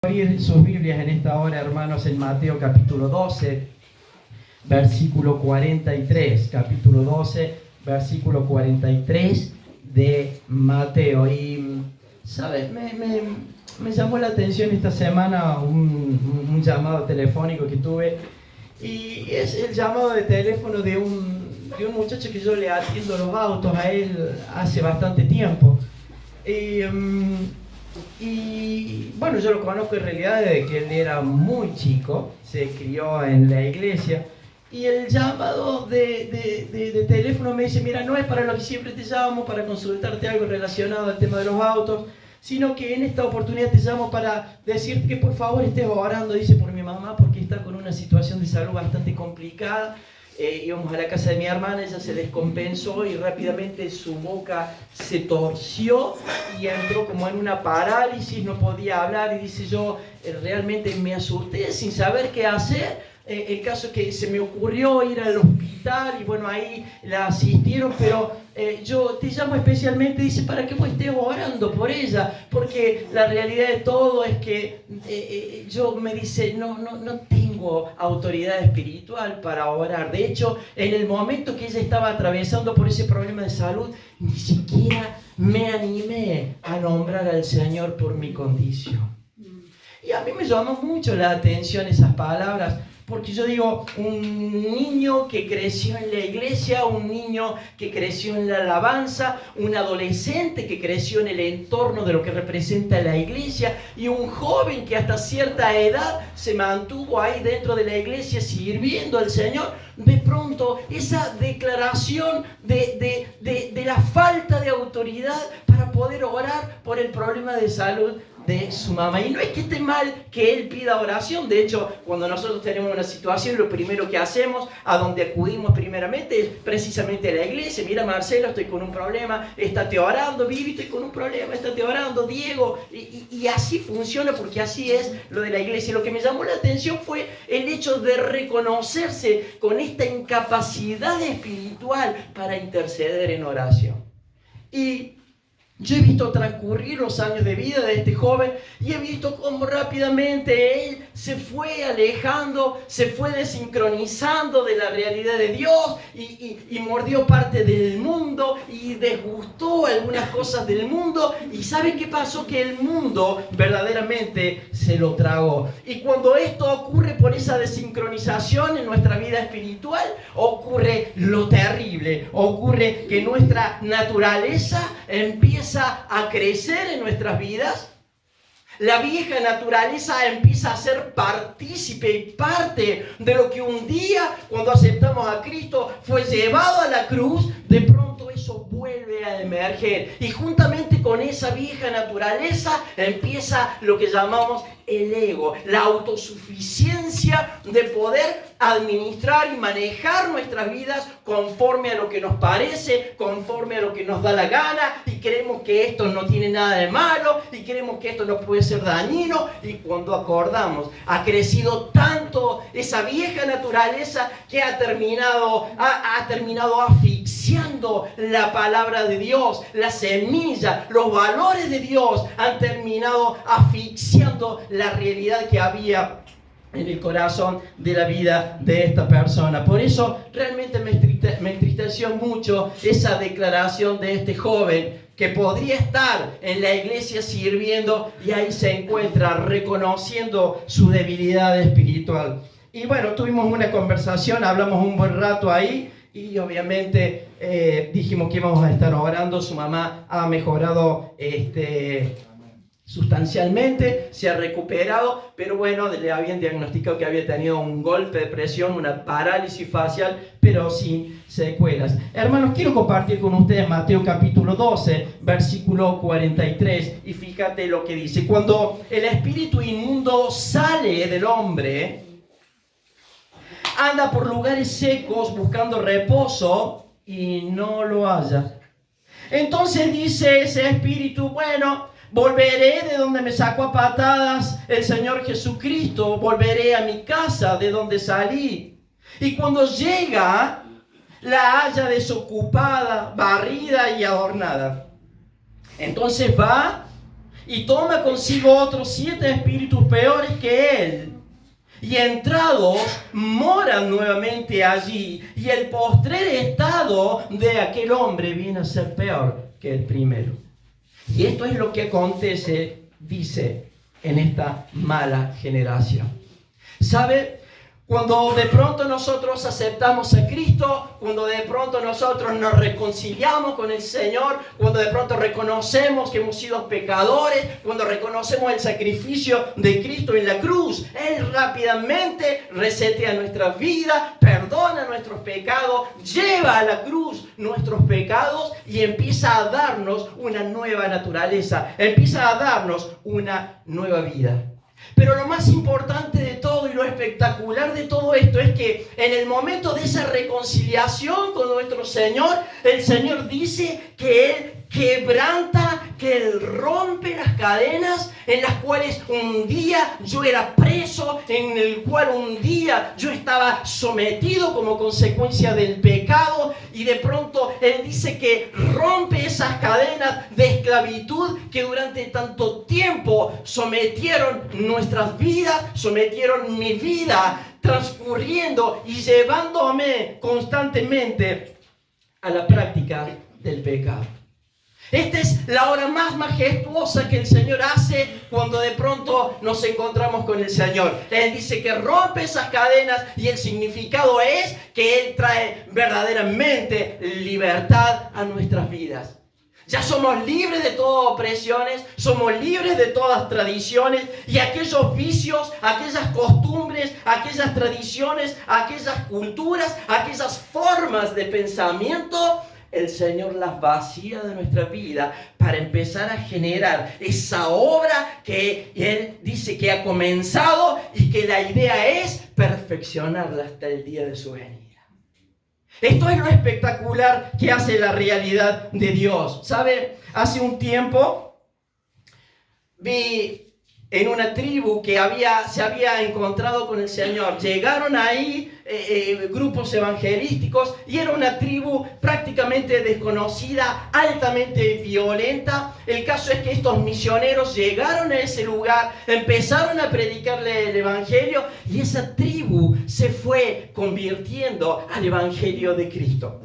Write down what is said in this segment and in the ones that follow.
Abrir sus Biblias en esta hora, hermanos, en Mateo capítulo 12, versículo 43. Capítulo 12, versículo 43 de Mateo. Y, ¿sabes? Me llamó la atención esta semana un llamado telefónico que tuve. Y es el llamado de teléfono de un muchacho que yo le atiendo los autos a él hace bastante tiempo. Y bueno, yo lo conozco en realidad desde que él era muy chico, se crió en la iglesia, y el llamado de teléfono me dice: mira, no es para lo que siempre te llamo, para consultarte algo relacionado al tema de los autos, sino que en esta oportunidad te llamo para decirte que por favor estés orando, dice, por mi mamá, porque está con una situación de salud bastante complicada. Íbamos a la casa de mi hermana, ella se descompensó y rápidamente su boca se torció y entró como en una parálisis, no podía hablar, y dice: yo realmente me asusté sin saber qué hacer. El caso es que se me ocurrió ir al hospital y bueno, ahí la asistieron, pero yo te llamo especialmente, dice, para que vos estés orando por ella, porque la realidad de todo es que yo, me dice, no tengo autoridad espiritual para orar. De hecho, en el momento que ella estaba atravesando por ese problema de salud, ni siquiera me animé a nombrar al Señor por mi condición. Y a mí me llamó mucho la atención esas palabras, porque yo digo, un niño que creció en la iglesia, un niño que creció en la alabanza, un adolescente que creció en el entorno de lo que representa la iglesia, y un joven que hasta cierta edad se mantuvo ahí dentro de la iglesia sirviendo al Señor. De pronto, esa declaración de la falta de autoridad para poder orar por el problema de salud de su mamá. Y no es que esté mal que él pida oración. De hecho, cuando nosotros tenemos una situación, lo primero que hacemos, a donde acudimos primeramente, es precisamente a la iglesia. Mira, Marcelo, estoy con un problema, estate orando. Vivi, estoy con un problema, estate orando. Diego, y así funciona, porque así es lo de la iglesia. Lo que me llamó la atención fue el hecho de reconocerse con esta incapacidad espiritual para interceder en oración. Y yo he visto transcurrir los años de vida de este joven y he visto cómo rápidamente él se fue alejando, se fue desincronizando de la realidad de Dios y mordió parte del mundo y desgustó algunas cosas del mundo. ¿Y sabe qué pasó? Que el mundo verdaderamente se lo tragó. Y cuando esto ocurre por esa desincronización en nuestra vida espiritual, ocurre lo terrible. Ocurre que nuestra naturaleza empieza a crecer en nuestras vidas. La vieja naturaleza empieza a ser partícipe y parte de lo que un día, cuando aceptamos a Cristo, fue llevado a la cruz. De pronto eso vuelve a emerger, y juntamente con esa vieja naturaleza empieza lo que llamamos el ego, la autosuficiencia de poder administrar y manejar nuestras vidas conforme a lo que nos parece, conforme a lo que nos da la gana, y creemos que esto no tiene nada de malo, y creemos que esto no puede ser dañino, y cuando acordamos, ha crecido tanto esa vieja naturaleza que ha terminado asfixiando la palabra de Dios, la semilla, los valores de Dios, han terminado asfixiando la realidad que había en el corazón de la vida de esta persona. Por eso realmente me entristeció mucho esa declaración de este joven, que podría estar en la iglesia sirviendo y ahí se encuentra reconociendo su debilidad espiritual. Y bueno, tuvimos una conversación, hablamos un buen rato ahí, y obviamente dijimos que íbamos a estar orando. Su mamá ha mejorado sustancialmente, se ha recuperado, pero bueno, le habían diagnosticado que había tenido un golpe de presión, una parálisis facial, pero sin secuelas. Hermanos, quiero compartir con ustedes Mateo capítulo 12, versículo 43, y fíjate lo que dice: cuando el espíritu inmundo sale del hombre, anda por lugares secos buscando reposo y no lo halla. Entonces dice ese espíritu: bueno, volveré de donde me sacó a patadas el Señor Jesucristo, volveré a mi casa de donde salí. Y cuando llega, la halla desocupada, barrida y adornada. Entonces va y toma consigo otros 7 espíritus peores que él. Y entrados, moran nuevamente allí. Y el postrer estado de aquel hombre viene a ser peor que el primero. Y esto es lo que acontece, dice, en esta mala generación. ¿Sabe? Cuando de pronto nosotros aceptamos a Cristo, cuando de pronto nosotros nos reconciliamos con el Señor, cuando de pronto reconocemos que hemos sido pecadores, cuando reconocemos el sacrificio de Cristo en la cruz, Él rápidamente resetea nuestra vida, perdona nuestros pecados, lleva a la cruz nuestros pecados y empieza a darnos una nueva naturaleza, empieza a darnos una nueva vida. Pero lo más importante de todo y lo espectacular de todo esto es que en el momento de esa reconciliación con nuestro Señor, el Señor dice que Él quebranta, que Él rompe las cadenas en las cuales un día yo era preso, en el cual un día yo estaba sometido como consecuencia del pecado, y de pronto Él dice que rompe esas cadenas de esclavitud que durante tanto tiempo sometieron nuestras vidas, sometieron mi vida, transcurriendo y llevándome constantemente a la práctica del pecado. Esta es la obra más majestuosa que el Señor hace cuando de pronto nos encontramos con el Señor. Él dice que rompe esas cadenas y el significado es que Él trae verdaderamente libertad a nuestras vidas. Ya somos libres de todas opresiones, somos libres de todas tradiciones y aquellos vicios, aquellas costumbres, aquellas tradiciones, aquellas culturas, aquellas formas de pensamiento, el Señor las vacía de nuestra vida para empezar a generar esa obra que Él dice que ha comenzado y que la idea es perfeccionarla hasta el día de su venida. Esto es lo espectacular que hace la realidad de Dios. ¿Sabe? Hace un tiempo vi en una tribu que se había encontrado con el Señor. Llegaron ahí grupos evangelísticos y era una tribu prácticamente desconocida, altamente violenta. El caso es que estos misioneros llegaron a ese lugar, empezaron a predicarle el evangelio y esa tribu se fue convirtiendo al evangelio de Cristo.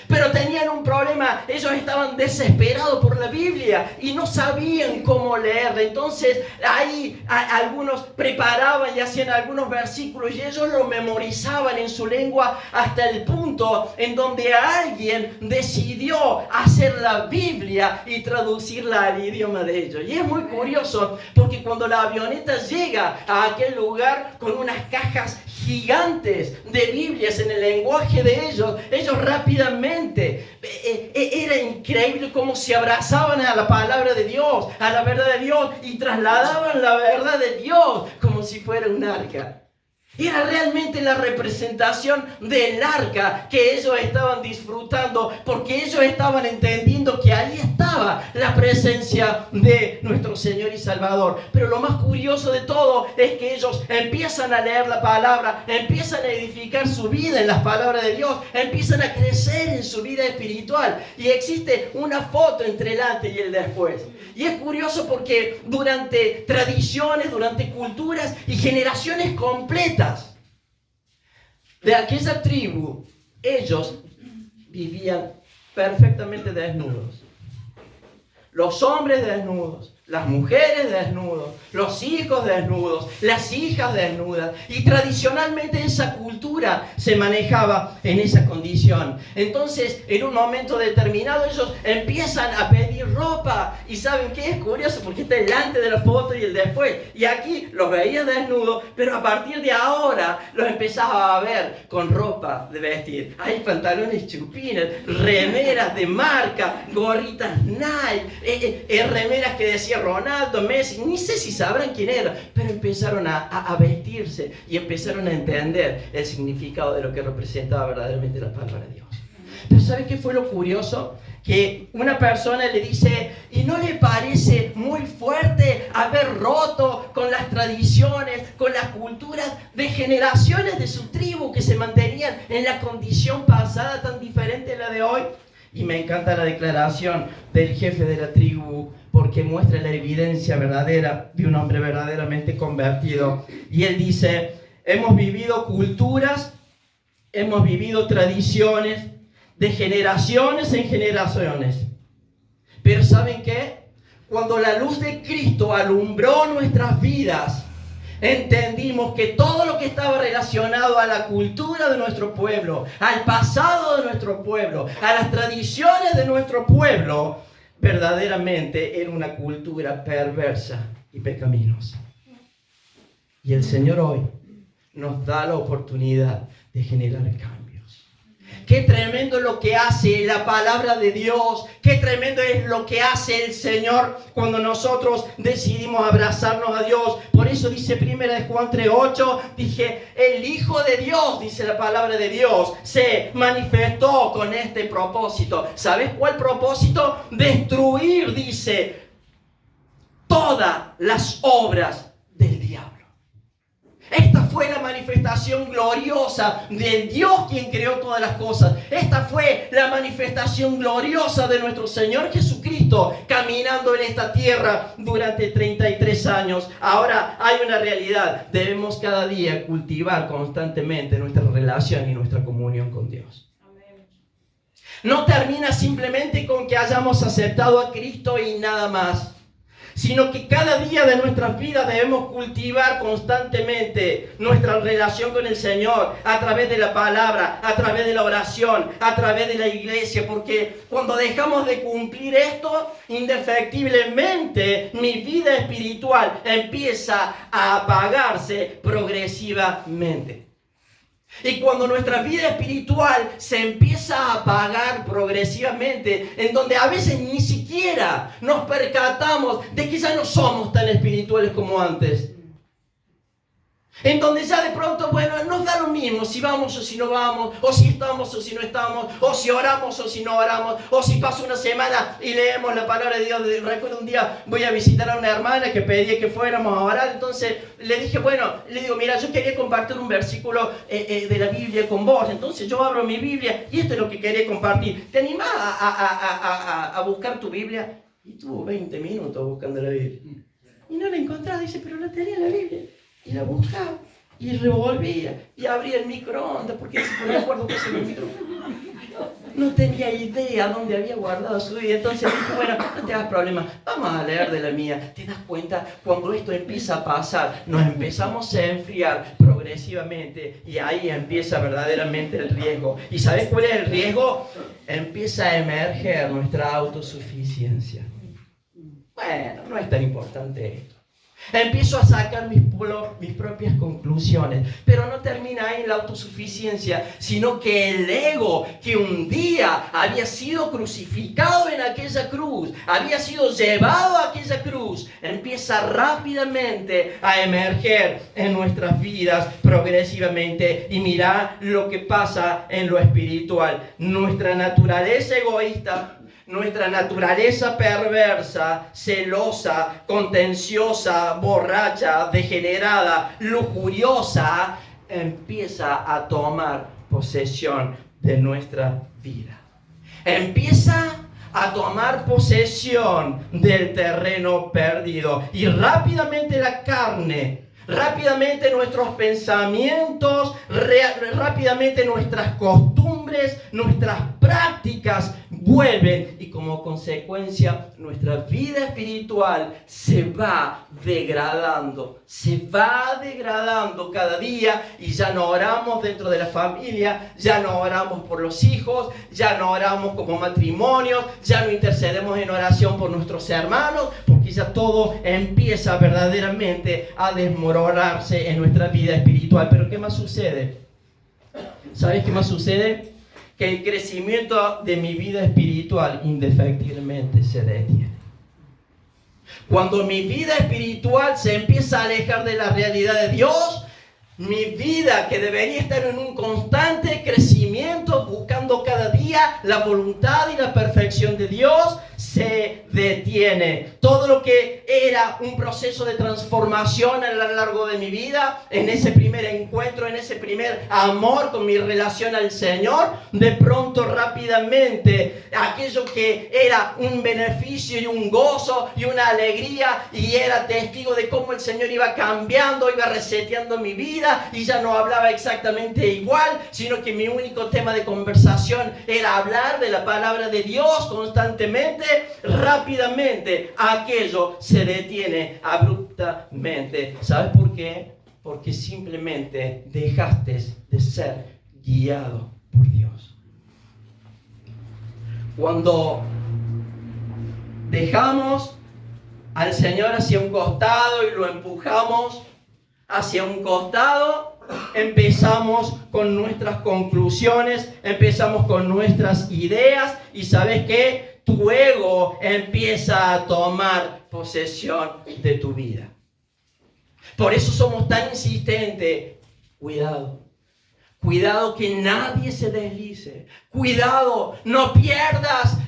Pero tenían un problema, ellos estaban desesperados por la Biblia y no sabían cómo leerla. Entonces ahí algunos preparaban y hacían algunos versículos y ellos lo memorizaban en su lengua hasta el punto en donde alguien decidió hacer la Biblia y traducirla al idioma de ellos. Y es muy curioso porque cuando la avioneta llega a aquel lugar con unas cajas gigantes de Biblias en el lenguaje de ellos rápidamente, era increíble cómo se abrazaban a la palabra de Dios, a la verdad de Dios, y trasladaban la verdad de Dios como si fuera un arca. Era realmente la representación del arca que ellos estaban disfrutando, porque ellos estaban entendiendo que ahí estaba la presencia de nuestro Señor y Salvador. Pero lo más curioso de todo es que ellos empiezan a leer la palabra, empiezan a edificar su vida en las palabras de Dios, empiezan a crecer en su vida espiritual. Y existe una foto entre el antes y el después. Y es curioso porque durante tradiciones, durante culturas y generaciones completas de aquella tribu, ellos vivían perfectamente desnudos. Los hombres desnudos, las mujeres desnudos, los hijos desnudos, las hijas desnudas. Y tradicionalmente esa cultura se manejaba en esa condición. Entonces, en un momento determinado, ellos empiezan a pedir ropa. ¿Y saben qué? Es curioso porque está el antes de la foto y el después. Y aquí los veías desnudos, pero a partir de ahora los empezaba a ver con ropa de vestir. Hay pantalones chupines, remeras de marca, gorritas Nike, remeras que decían Ronaldo, Messi, ni sé si sabrán quién era, pero empezaron a vestirse y empezaron a entender el significado de lo que representaba verdaderamente la palabra de Dios. Pero ¿sabe qué fue lo curioso? Que una persona le dice, ¿y no le parece muy fuerte haber roto con las tradiciones, con las culturas de generaciones de su tribu que se mantenían en la condición pasada tan diferente a la de hoy? Y me encanta la declaración del jefe de la tribu, porque muestra la evidencia verdadera de un hombre verdaderamente convertido. Y él dice, hemos vivido culturas, hemos vivido tradiciones de generaciones en generaciones. Pero ¿saben qué? Cuando la luz de Cristo alumbró nuestras vidas, entendimos que todo lo que estaba relacionado a la cultura de nuestro pueblo, al pasado de nuestro pueblo, a las tradiciones de nuestro pueblo, verdaderamente era una cultura perversa y pecaminosa. Y el Señor hoy nos da la oportunidad de generar cambios. Qué tremendo lo que hace la palabra de Dios. Qué tremendo es lo que hace el Señor cuando nosotros decidimos abrazarnos a Dios. Por eso dice 1 Juan 3:8, dije, el Hijo de Dios, dice la palabra de Dios, se manifestó con este propósito. ¿Sabes cuál propósito? Destruir, dice, todas las obras del diablo. Esta fue la manifestación gloriosa del Dios quien creó todas las cosas. Esta fue la manifestación gloriosa de nuestro Señor Jesucristo caminando en esta tierra durante 33 años. Ahora hay una realidad. Debemos cada día cultivar constantemente nuestra relación y nuestra comunión con Dios. No termina simplemente con que hayamos aceptado a Cristo y nada más, sino que cada día de nuestras vidas debemos cultivar constantemente nuestra relación con el Señor a través de la palabra, a través de la oración, a través de la iglesia, porque cuando dejamos de cumplir esto, indefectiblemente mi vida espiritual empieza a apagarse progresivamente. Y cuando nuestra vida espiritual se empieza a apagar progresivamente, en donde a veces ni siquiera nos percatamos de que ya no somos tan espirituales como antes, en donde ya de pronto, bueno, nos da lo mismo si vamos o si no vamos, o si estamos o si no estamos, o si oramos o si no oramos, o si pasa una semana y leemos la palabra de Dios. Recuerdo un día voy a visitar a una hermana que pedía que fuéramos a orar, entonces le dije, bueno, le digo, mira, yo quería compartir un versículo de la Biblia con vos, entonces yo abro mi Biblia y esto es lo que quería compartir. ¿Te animás a buscar tu Biblia? Y tuvo 20 minutos buscando la Biblia. Y no la encontraba, dice, pero la tenía la Biblia. Y la buscaba, y revolvía, y abría el microondas, porque se ponía de acuerdo que se el microondas. No tenía idea dónde había guardado su vida. Entonces dije, bueno, no te hagas problema, vamos a leer de la mía. ¿Te das cuenta? Cuando esto empieza a pasar, nos empezamos a enfriar progresivamente, y ahí empieza verdaderamente el riesgo. ¿Y sabes cuál es el riesgo? Empieza a emerger nuestra autosuficiencia. Bueno, no es tan importante esto. Empiezo a sacar mis propias conclusiones, pero no termina ahí en la autosuficiencia, sino que el ego que un día había sido crucificado en aquella cruz, había sido llevado a aquella cruz, empieza rápidamente a emerger en nuestras vidas progresivamente. Y mira lo que pasa en lo espiritual. Nuestra naturaleza egoísta, nuestra naturaleza perversa, celosa, contenciosa, borracha, degenerada, lujuriosa, empieza a tomar posesión de nuestra vida. Empieza a tomar posesión del terreno perdido. Y rápidamente la carne, rápidamente nuestros pensamientos, rápidamente nuestras costumbres, nuestras prácticas vuelven, y como consecuencia nuestra vida espiritual se va degradando cada día, y ya no oramos dentro de la familia, ya no oramos por los hijos, ya no oramos como matrimonios, ya no intercedemos en oración por nuestros hermanos, porque ya todo empieza verdaderamente a desmoronarse en nuestra vida espiritual. Pero ¿qué más sucede? ¿Sabes qué más sucede? Que el crecimiento de mi vida espiritual indefectiblemente se detiene. Cuando mi vida espiritual se empieza a alejar de la realidad de Dios, mi vida, que debería estar en un constante crecimiento, buscando cada día la voluntad y la perfección de Dios, se detiene. Todo lo que era un proceso de transformación a lo largo de mi vida, en ese primer encuentro, en ese primer amor con mi relación al Señor, de pronto rápidamente aquello que era un beneficio y un gozo y una alegría, y era testigo de cómo el Señor iba cambiando, iba reseteando mi vida, y ya no hablaba exactamente igual, sino que mi único tema de conversación era hablar de la palabra de Dios constantemente. Rápidamente aquello se detiene abruptamente. ¿Sabes por qué? Porque simplemente dejaste de ser guiado por Dios. Cuando dejamos al Señor hacia un costado y lo empujamos hacia un costado, empezamos con nuestras conclusiones, empezamos con nuestras ideas, y ¿sabes qué? Tu ego empieza a tomar posesión de tu vida. Por eso somos tan insistentes. Cuidado que nadie se deslice. Cuidado, no pierdas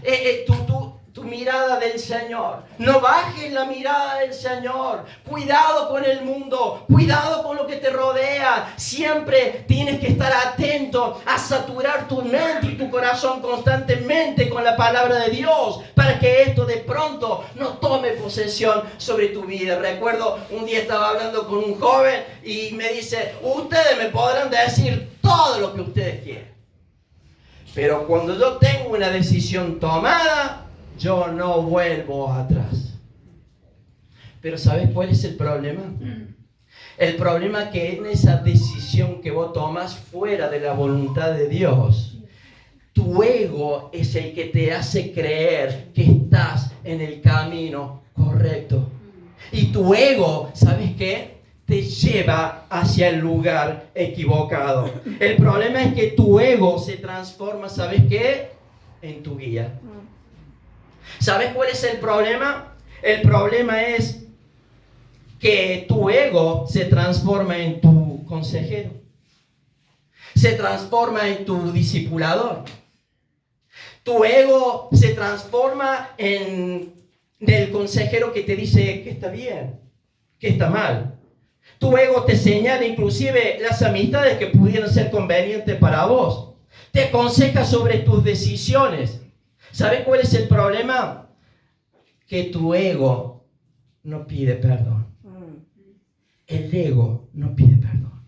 tu mirada del Señor. No bajes la mirada del Señor. Cuidado con el mundo. Cuidado con lo que te rodea. Siempre tienes que estar atento a saturar tu mente y tu corazón constantemente con la palabra de Dios, para que esto de pronto no tome posesión sobre tu vida. Recuerdo un día estaba hablando con un joven y me dice: ustedes me podrán decir todo lo que ustedes quieran, pero cuando yo tengo una decisión tomada, yo no vuelvo atrás. Pero ¿sabes cuál es el problema? El problema que en esa decisión que vos tomas fuera de la voluntad de Dios, tu ego es el que te hace creer que estás en el camino correcto. Y tu ego, ¿sabes qué? Te lleva hacia el lugar equivocado. El problema es que tu ego se transforma, ¿sabes qué? En tu guía. ¿Sabes cuál es el problema? El problema es que tu ego se transforma en tu consejero. Se transforma en tu discipulador. Tu ego se transforma en el consejero que te dice que está bien, que está mal. Tu ego te señala inclusive las amistades que pudieran ser convenientes para vos. Te aconseja sobre tus decisiones. ¿Sabes cuál es el problema? Que tu ego no pide perdón. El ego no pide perdón.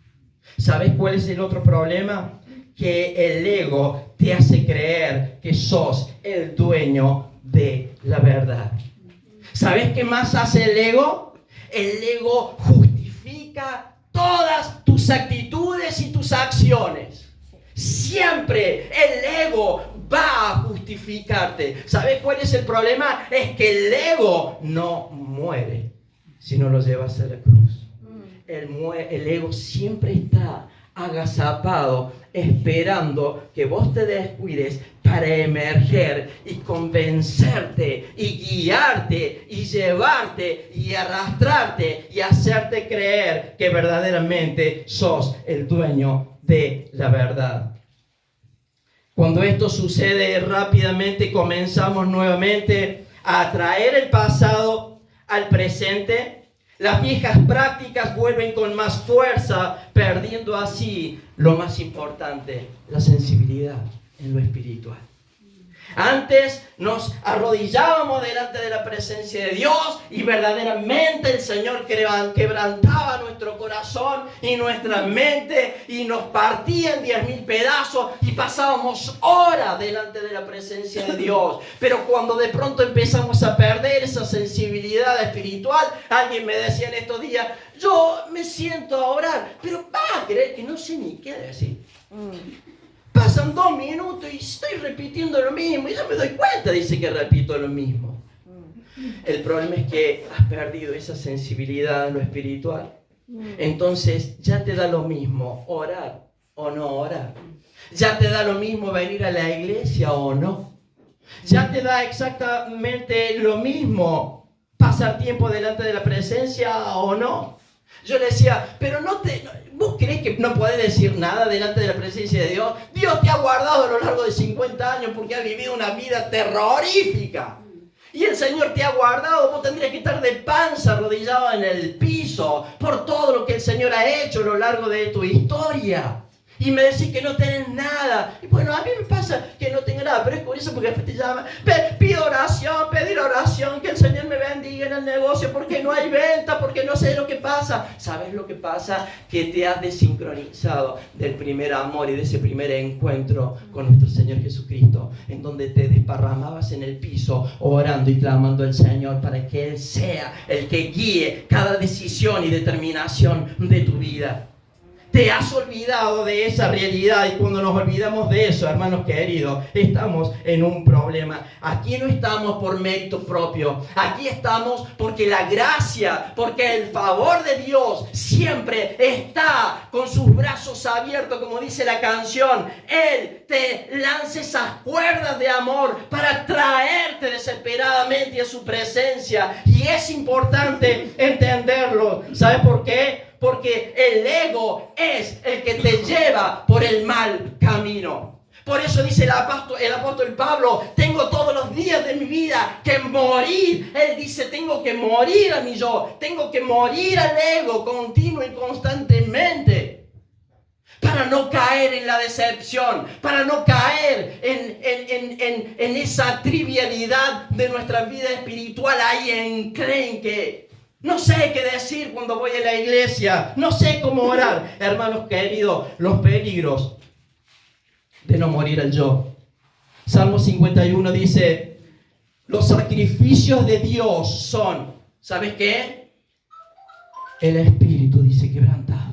¿Sabes cuál es el otro problema? Que el ego te hace creer que sos el dueño de la verdad. ¿Sabes qué más hace el ego? El ego justifica todas tus actitudes y tus acciones. Siempre el ego va a justificarte. ¿Sabes cuál es el problema? Es que el ego no muere si no lo llevas a la cruz. El ego siempre está agazapado, esperando que vos te descuides para emerger y convencerte y guiarte y llevarte y arrastrarte y hacerte creer que verdaderamente sos el dueño de la verdad. Cuando esto sucede, rápidamente comenzamos nuevamente a traer el pasado al presente. Las viejas prácticas vuelven con más fuerza, perdiendo así lo más importante, la sensibilidad en lo espiritual. Antes nos arrodillábamos delante de la presencia de Dios y verdaderamente el Señor quebrantaba nuestro corazón y nuestra mente y nos partía en 10.000 pedazos y pasábamos horas delante de la presencia de Dios. Pero cuando de pronto empezamos a perder esa sensibilidad espiritual, alguien me decía en estos días: yo me siento a orar, pero va a creer que no sé ni qué decir. Pasan 2 minutos y estoy repitiendo lo mismo. Y ya me doy cuenta, dice, que repito lo mismo. El problema es que has perdido esa sensibilidad en lo espiritual. Entonces ya te da lo mismo orar o no orar. Ya te da lo mismo venir a la iglesia o no. Ya te da exactamente lo mismo pasar tiempo delante de la presencia o no. Yo le decía: pero ¿vos crees que no podés decir nada delante de la presencia de Dios? Dios te ha guardado a lo largo de 50 años porque has vivido una vida terrorífica. Y el Señor te ha guardado. Vos tendrías que estar de panza arrodillado en el piso por todo lo que el Señor ha hecho a lo largo de tu historia. Y me decís que no tenés nada. Y bueno, a mí me pasa que no tengo nada, pero es por eso, porque después te llaman. Pido oración, pedir oración, que el Señor me bendiga en el negocio, porque no hay venta, porque no sé lo que pasa. ¿Sabes lo que pasa? Que te has desincronizado del primer amor y de ese primer encuentro con nuestro Señor Jesucristo, en donde te desparramabas en el piso, orando y clamando al Señor para que Él sea el que guíe cada decisión y determinación de tu vida. Te has olvidado de esa realidad, y cuando nos olvidamos de eso, hermanos queridos, estamos en un problema. Aquí no estamos por mérito propio, aquí estamos porque la gracia, porque el favor de Dios siempre está con sus brazos abiertos, como dice la canción. Él te lanza esas cuerdas de amor para traerte desesperadamente a su presencia, y es importante entenderlo. ¿Sabe por qué? Porque el ego es el que te lleva por el mal camino. Por eso dice el apóstol Pablo: tengo todos los días de mi vida que morir. Él dice: tengo que morir a mi yo, tengo que morir al ego continuo y constantemente, para no caer en la decepción, para no caer en esa trivialidad de nuestra vida espiritual ahí enclenque. No sé qué decir cuando voy a la iglesia, no sé cómo orar. Hermanos queridos, los peligros de no morir al yo. Salmo 51 dice: los sacrificios de Dios son, ¿sabes qué? El espíritu, dice, quebrantado.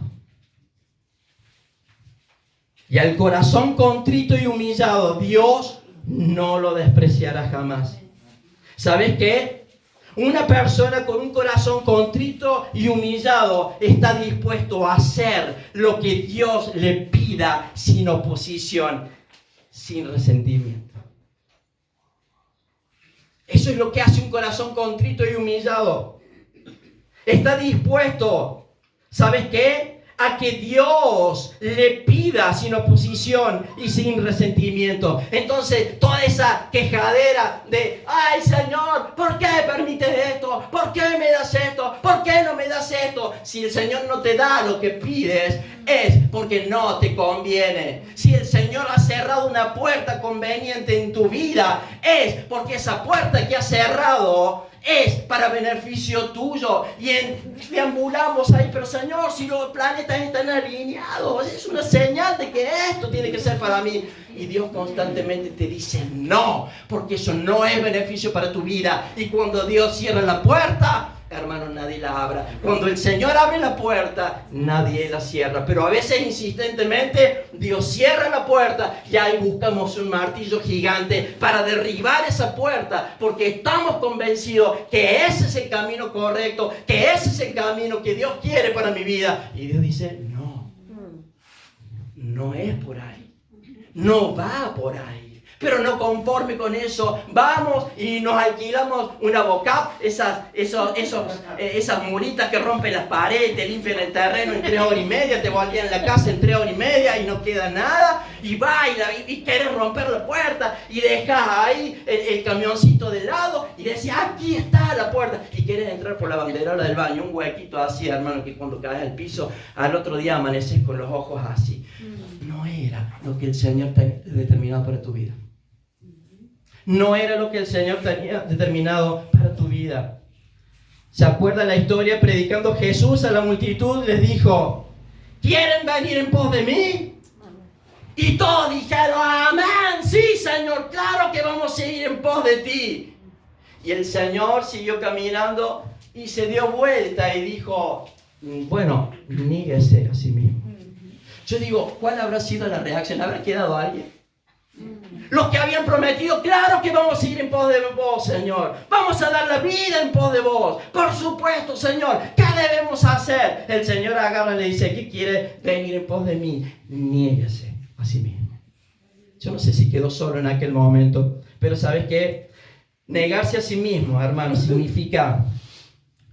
Y al corazón contrito y humillado, Dios no lo despreciará jamás. ¿Sabes qué? Una persona con un corazón contrito y humillado está dispuesto a hacer lo que Dios le pida sin oposición, sin resentimiento. Eso es lo que hace un corazón contrito y humillado. Está dispuesto, ¿sabes qué? A que Dios le pida sin oposición y sin resentimiento. Entonces, toda esa quejadera de: ay, Señor, ¿por qué permites esto? ¿Por qué me das esto? ¿Por qué no me das esto? Si el Señor no te da lo que pides, es porque no te conviene. Si el Señor ha cerrado una puerta conveniente en tu vida, es porque esa puerta que ha cerrado es para beneficio tuyo. Y deambulamos ahí: pero Señor, si los planetas están alineados, es una señal de que esto tiene que ser para mí. Y Dios constantemente te dice: no, porque eso no es beneficio para tu vida. Y cuando Dios cierra la puerta, hermano, nadie la abra. Cuando el Señor abre la puerta, nadie la cierra. Pero a veces, insistentemente, Dios cierra la puerta y ahí buscamos un martillo gigante para derribar esa puerta, porque estamos convencidos que ese es el camino correcto, que ese es el camino que Dios quiere para mi vida. Y Dios dice: no, no es por ahí, no va por ahí. Pero no conforme con eso, vamos y nos alquilamos una bocap, esas muritas que rompen las paredes, te limpian el terreno en 3 horas y media, te volvían la casa en 3 horas y media y no queda nada, y va y quieres romper la puerta y dejas ahí el camioncito de lado y decís: aquí está la puerta, y quieres entrar por la banderola del baño, un huequito así, hermano, que cuando caes al piso, al otro día amaneces con los ojos así. No era lo que el Señor tenía determinado para tu vida. No era lo que el Señor tenía determinado para tu vida. ¿Se acuerda la historia? Predicando Jesús a la multitud, les dijo: ¿quieren venir en pos de mí? Y todos dijeron: amén, sí, Señor, claro que vamos a ir en pos de ti. Y el Señor siguió caminando y se dio vuelta y dijo: bueno, níguese a sí mismo. Yo digo, ¿cuál habrá sido la reacción? ¿Habrá quedado alguien? Los que habían prometido: claro que vamos a ir en pos de vos, Señor. Vamos a dar la vida en pos de vos. Por supuesto, Señor. ¿Qué debemos hacer? El Señor agarra y le dice: ¿qué quiere venir en pos de mí? Niéguese a sí mismo. Yo no sé si quedó solo en aquel momento, pero ¿sabes qué? Negarse a sí mismo, hermano, significa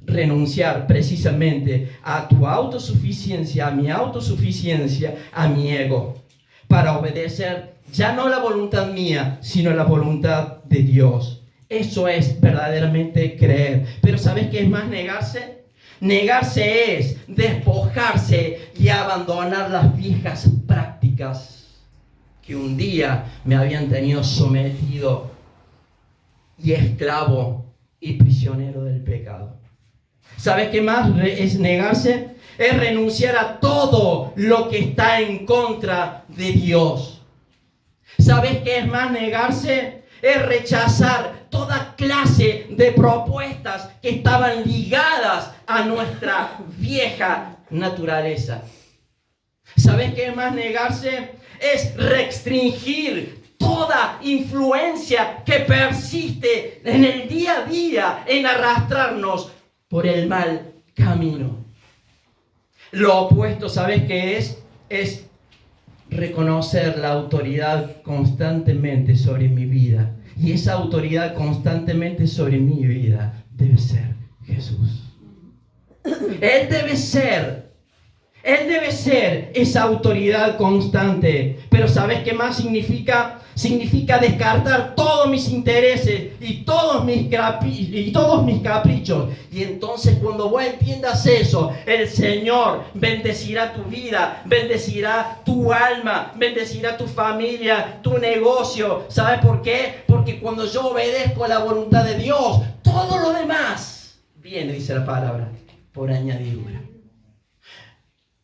renunciar precisamente a tu autosuficiencia, a mi autosuficiencia, a mi ego, para obedecer ya no la voluntad mía, sino la voluntad de Dios. Eso es verdaderamente creer. Pero ¿sabes qué es más negarse? Negarse es despojarse y abandonar las viejas prácticas que un día me habían tenido sometido y esclavo y prisionero del pecado. ¿Sabes qué más es negarse? Es renunciar a todo lo que está en contra de Dios. ¿Sabes qué es más negarse? Es rechazar toda clase de propuestas que estaban ligadas a nuestra vieja naturaleza. ¿Sabes qué es más negarse? Es restringir toda influencia que persiste en el día a día en arrastrarnos por el mal camino. Lo opuesto, ¿sabes qué es? Es reconocer la autoridad constantemente sobre mi vida. Y esa autoridad constantemente sobre mi vida debe ser Jesús. Él debe ser esa autoridad constante. Pero ¿sabes qué más significa? Significa descartar todos mis intereses y todos mis caprichos. Y entonces cuando vos entiendas eso, el Señor bendecirá tu vida, bendecirá tu alma, bendecirá tu familia, tu negocio. ¿Sabes por qué? Porque cuando yo obedezco a la voluntad de Dios, todo lo demás viene, dice la palabra, por añadidura.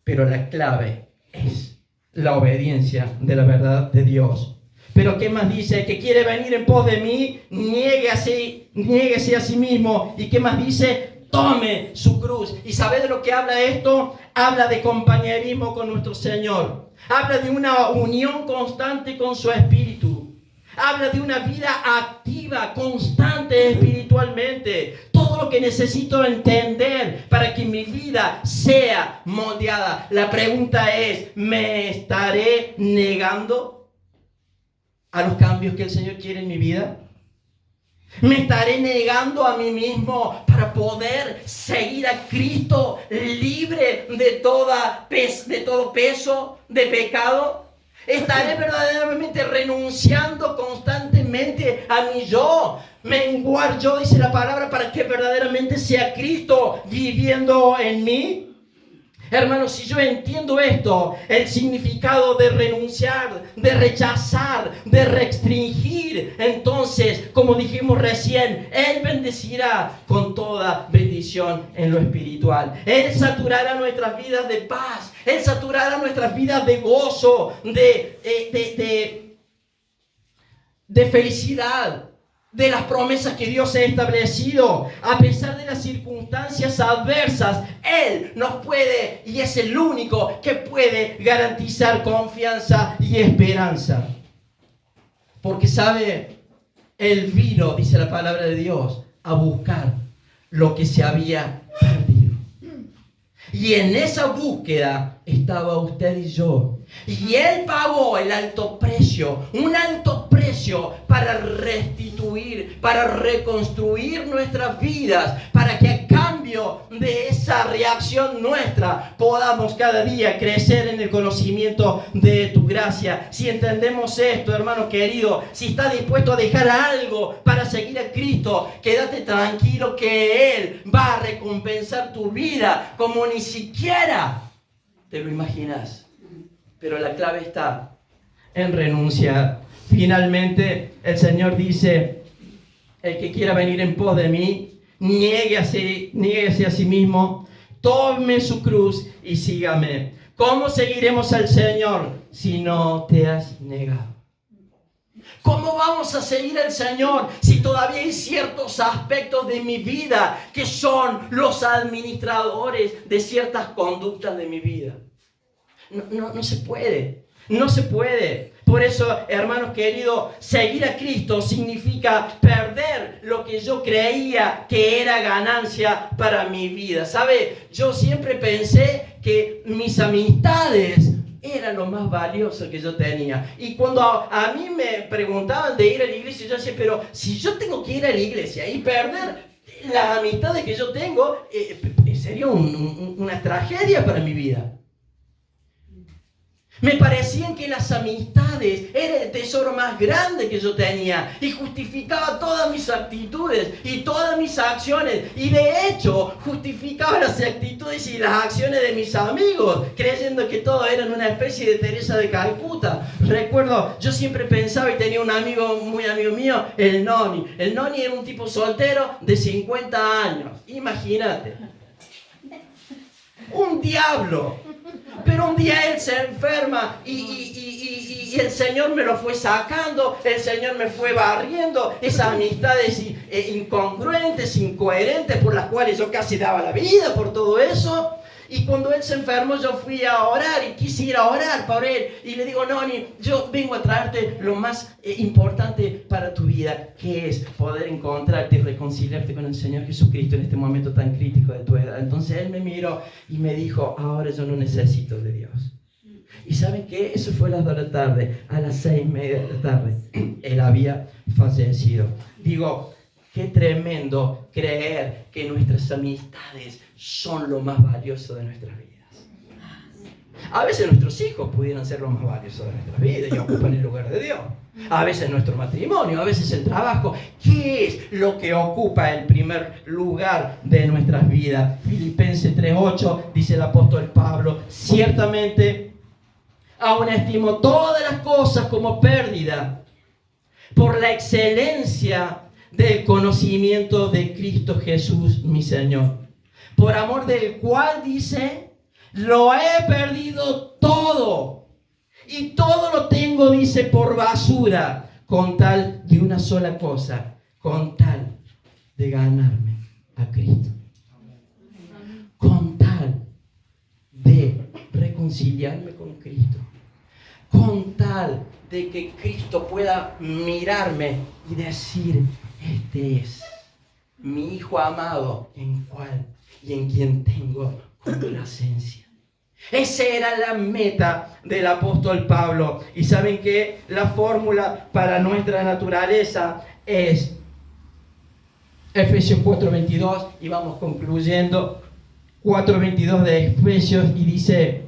Pero la clave es la obediencia de la verdad de Dios. Pero ¿qué más dice? El que quiere venir en pos de mí, niéguese a sí mismo. ¿Y qué más dice? Tome su cruz. ¿Y sabe de lo que habla esto? Habla de compañerismo con nuestro Señor. Habla de una unión constante con su Espíritu. Habla de una vida activa, constante espiritualmente. Todo lo que necesito entender para que mi vida sea moldeada. La pregunta es, ¿me estaré negando a los cambios que el Señor quiere en mi vida? ¿Me estaré negando a mí mismo para poder seguir a Cristo libre de todo peso de pecado? ¿Estaré verdaderamente renunciando constantemente a mi yo? Menguar yo, dice la palabra, para que verdaderamente sea Cristo viviendo en mí. Hermanos, si yo entiendo esto, el significado de renunciar, de rechazar, de restringir, entonces, como dijimos recién, Él bendecirá con toda bendición en lo espiritual. Él saturará nuestras vidas de paz, Él saturará nuestras vidas de gozo, de felicidad, de las promesas que Dios ha establecido. A pesar de las circunstancias adversas, Él nos puede, y es el único que puede garantizar confianza y esperanza. Porque sabe, Él vino, dice la palabra de Dios, a buscar lo que se había perdido. Y en esa búsqueda estaba usted y yo. Y Él pagó el alto precio, un alto precio para restituir, para reconstruir nuestras vidas, para que a cambio de esa reacción nuestra podamos cada día crecer en el conocimiento de tu gracia. Si entendemos esto, hermano querido, si estás dispuesto a dejar algo para seguir a Cristo, quédate tranquilo que Él va a recompensar tu vida como ni siquiera te lo imaginas. Pero la clave está en renunciar. Finalmente, el Señor dice, el que quiera venir en pos de mí, niéguese a sí mismo, tome su cruz y sígame. ¿Cómo seguiremos al Señor si no te has negado? ¿Cómo vamos a seguir al Señor si todavía hay ciertos aspectos de mi vida que son los administradores de ciertas conductas de mi vida? No se puede, no se puede. Por eso, hermanos queridos, seguir a Cristo significa perder lo que yo creía que era ganancia para mi vida. ¿Sabe? Yo siempre pensé que mis amistades eran lo más valioso que yo tenía. Y cuando a mí me preguntaban de ir a la iglesia, yo decía, pero si yo tengo que ir a la iglesia y perder las amistades que yo tengo, sería una tragedia para mi vida. Me parecían que las amistades eran el tesoro más grande que yo tenía y justificaba todas mis actitudes y todas mis acciones, y de hecho justificaba las actitudes y las acciones de mis amigos, creyendo que todos eran una especie de Teresa de Calcuta. Recuerdo, yo siempre pensaba, y tenía un amigo, muy amigo mío, el Noni. El Noni era un tipo soltero de 50 años, imagínate. Un diablo. Pero un día él se enferma y el Señor me lo fue sacando, el Señor me fue barriendo esas amistades incongruentes, incoherentes, por las cuales yo casi daba la vida por todo eso. Y cuando él se enfermó, yo fui a orar y quise ir a orar por él. Y le digo, Noni, yo vengo a traerte lo más importante para tu vida, que es poder encontrarte y reconciliarte con el Señor Jesucristo en este momento tan crítico de tu edad. Entonces él me miró y me dijo, ahora yo no necesito de Dios. ¿Y saben qué? Eso fue a las 2 de la tarde. A las 6:30 de la tarde, él había fallecido. Digo, qué tremendo creer que nuestras amistades son lo más valioso de nuestras vidas. A veces nuestros hijos pudieran ser lo más valioso de nuestras vidas y ocupan el lugar de Dios. A veces nuestro matrimonio, a veces el trabajo. ¿Qué es lo que ocupa el primer lugar de nuestras vidas? Filipenses 3:8 dice el apóstol Pablo, ciertamente aún estimo todas las cosas como pérdida por la excelencia del conocimiento de Cristo Jesús, mi Señor, por amor del cual, dice, lo he perdido todo, y todo lo tengo, dice, por basura, con tal de una sola cosa, con tal de ganarme a Cristo, con tal de reconciliarme con Cristo, con tal de que Cristo pueda mirarme y decir, este es mi Hijo amado, en quien tengo complacencia. Esa era la meta del apóstol Pablo. Y ¿saben qué? La fórmula para nuestra naturaleza es Efesios 4:22, y vamos concluyendo. 4:22 de Efesios, y dice,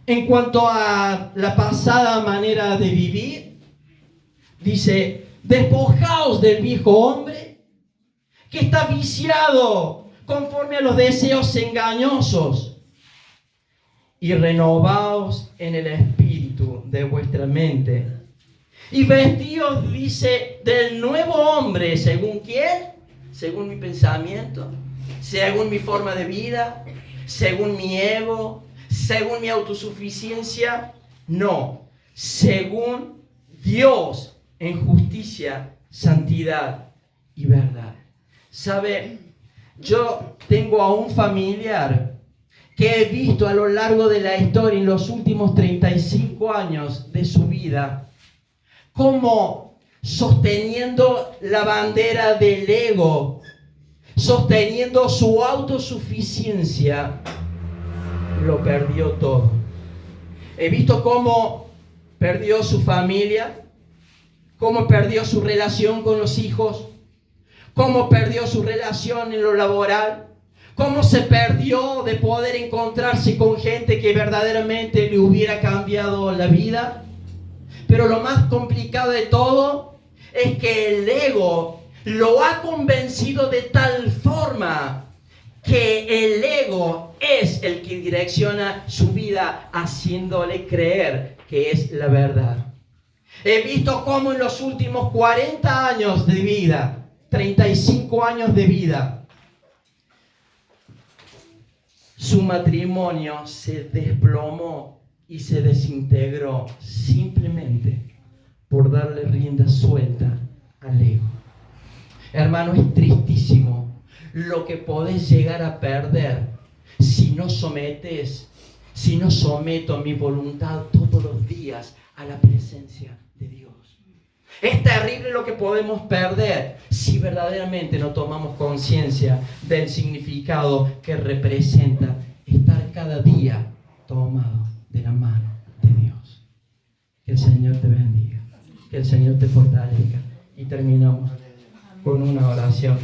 en cuanto a la pasada manera de vivir, dice, despojaos del viejo hombre que está viciado conforme a los deseos engañosos, y renovaos en el espíritu de vuestra mente, y vestíos, dice, del nuevo hombre. ¿Según quién? Según mi pensamiento, según mi forma de vida, según mi ego, según mi autosuficiencia. No, según Dios, en justicia, santidad y verdad. ¿Sabe? Yo tengo a un familiar que he visto a lo largo de la historia, en los últimos 35 años de su vida, como sosteniendo la bandera del ego, sosteniendo su autosuficiencia, lo perdió todo. He visto cómo perdió su familia, cómo perdió su relación con los hijos, cómo perdió su relación en lo laboral, cómo se perdió de poder encontrarse con gente que verdaderamente le hubiera cambiado la vida. Pero lo más complicado de todo es que el ego lo ha convencido de tal forma que el ego es el que direcciona su vida, haciéndole creer que es la verdad. He visto cómo en los últimos 40 años de vida, 35 años de vida, su matrimonio se desplomó y se desintegró simplemente por darle rienda suelta al ego. Hermano, es tristísimo lo que podés llegar a perder si no someto mi voluntad todos los días a la presencia de Dios. Es terrible lo que podemos perder si verdaderamente no tomamos conciencia del significado que representa estar cada día tomado de la mano de Dios. Que el Señor te bendiga, que el Señor te fortalezca. Y terminamos con una oración.